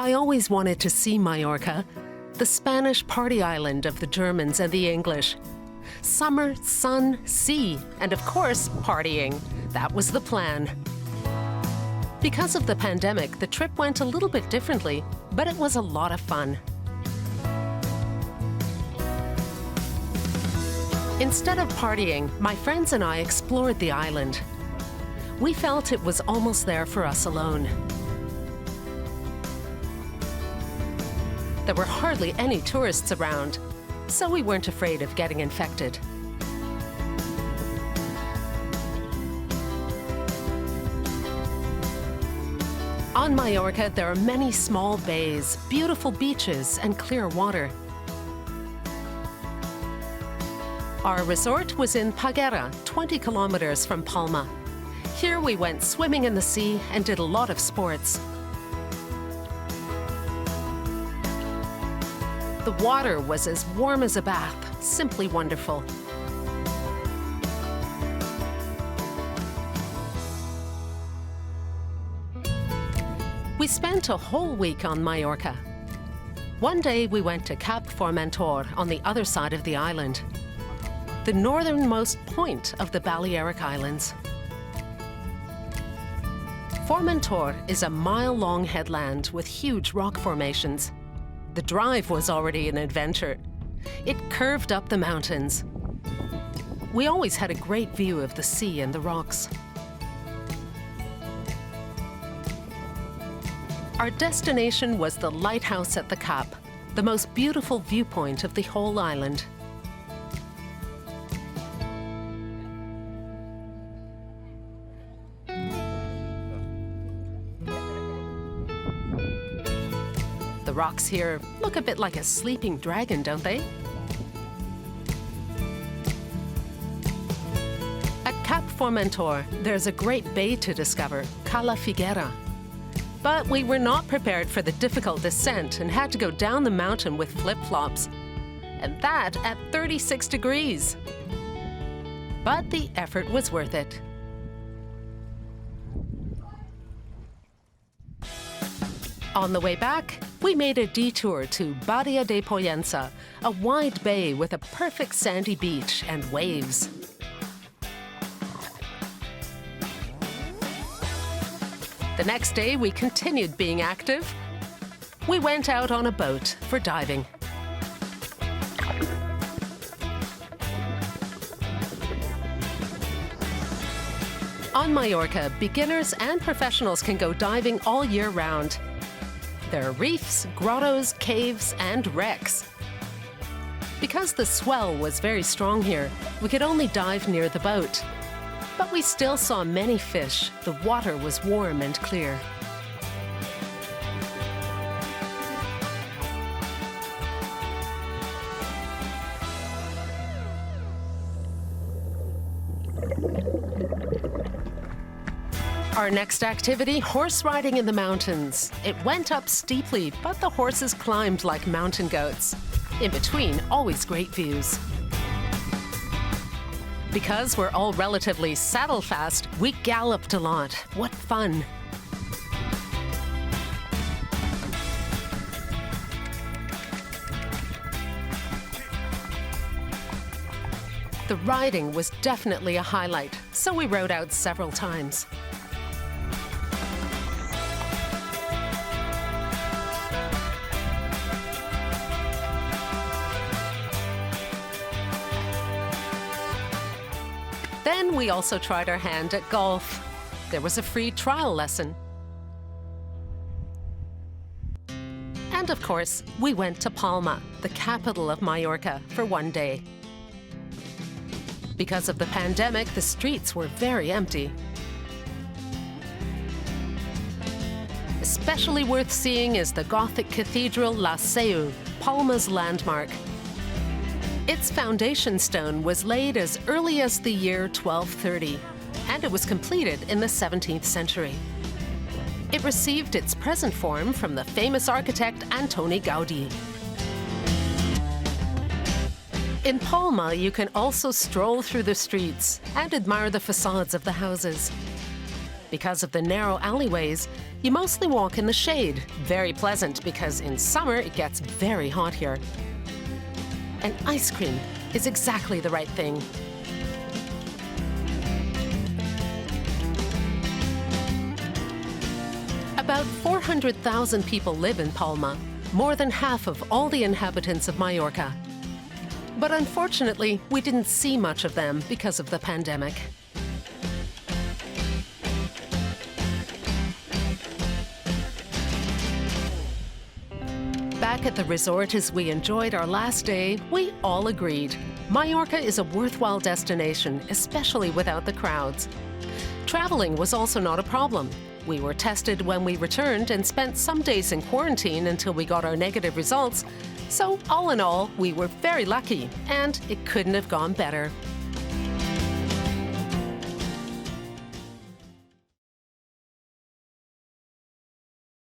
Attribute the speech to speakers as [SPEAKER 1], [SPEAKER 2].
[SPEAKER 1] I always wanted to see Mallorca, the Spanish party island of the Germans and the English. Summer, sun, sea, and of course, partying. That was the plan. Because of the pandemic, the trip went a little bit differently, but it was a lot of fun. Instead of partying, my friends and I explored the island. We felt it was almost there for us alone. There were hardly any tourists around, so we weren't afraid of getting infected. On Mallorca, there are many small bays, beautiful beaches, and clear water. Our resort was in Paguera, 20 kilometers from Palma. Here we went swimming in the sea and did a lot of sports. The water was as warm as a bath, simply wonderful. We spent a whole week on Mallorca. One day we went to Cap Formentor on the other side of the island, the northernmost point of the Balearic Islands. Formentor is a mile-long headland with huge rock formations. The drive was already an adventure. It curved up the mountains. We always had a great view of the sea and the rocks. Our destination was the lighthouse at the Cap, the most beautiful viewpoint of the whole island. The rocks here look a bit like a sleeping dragon, don't they? At Cap Formentor, there's a great bay to discover, Cala Figuera. But we were not prepared for the difficult descent and had to go down the mountain with flip-flops. And that at 36 degrees. But the effort was worth it. On the way back, we made a detour to Baria De Poyenza, a wide bay with a perfect sandy beach and waves. The next day, we continued being active. We went out on a boat for diving. On Mallorca, beginners and professionals can go diving all year round. There are reefs, grottos, caves, and wrecks. Because the swell was very strong here, we could only dive near the boat. But we still saw many fish. The water was warm and clear. Our next activity, horse riding in the mountains. It went up steeply, but the horses climbed like mountain goats. In between, always great views. Because we're all relatively saddle fast, we galloped a lot. What fun! The riding was definitely a highlight, so we rode out several times. Then we also tried our hand at golf. There was a free trial lesson. And of course, we went to Palma, the capital of Mallorca, for one day. Because of the pandemic, the streets were very empty. Especially worth seeing is the Gothic Cathedral La Seu, Palma's landmark. Its foundation stone was laid as early as the year 1230, and it was completed in the 17th century. It received its present form from the famous architect Antoni Gaudí. In Palma, you can also stroll through the streets and admire the facades of the houses. Because of the narrow alleyways, you mostly walk in the shade. Very pleasant because in summer it gets very hot here. And ice cream is exactly the right thing. About 400,000 people live in Palma, more than half of all the inhabitants of Mallorca. But unfortunately, we didn't see much of them because of the pandemic. Back at the resort as we enjoyed our last day, we all agreed Mallorca is a worthwhile destination, especially without the crowds. Traveling was also not a problem. We were tested when we returned and spent some days in quarantine until we got our negative results. So all in all, we were very lucky, and it couldn't have gone better.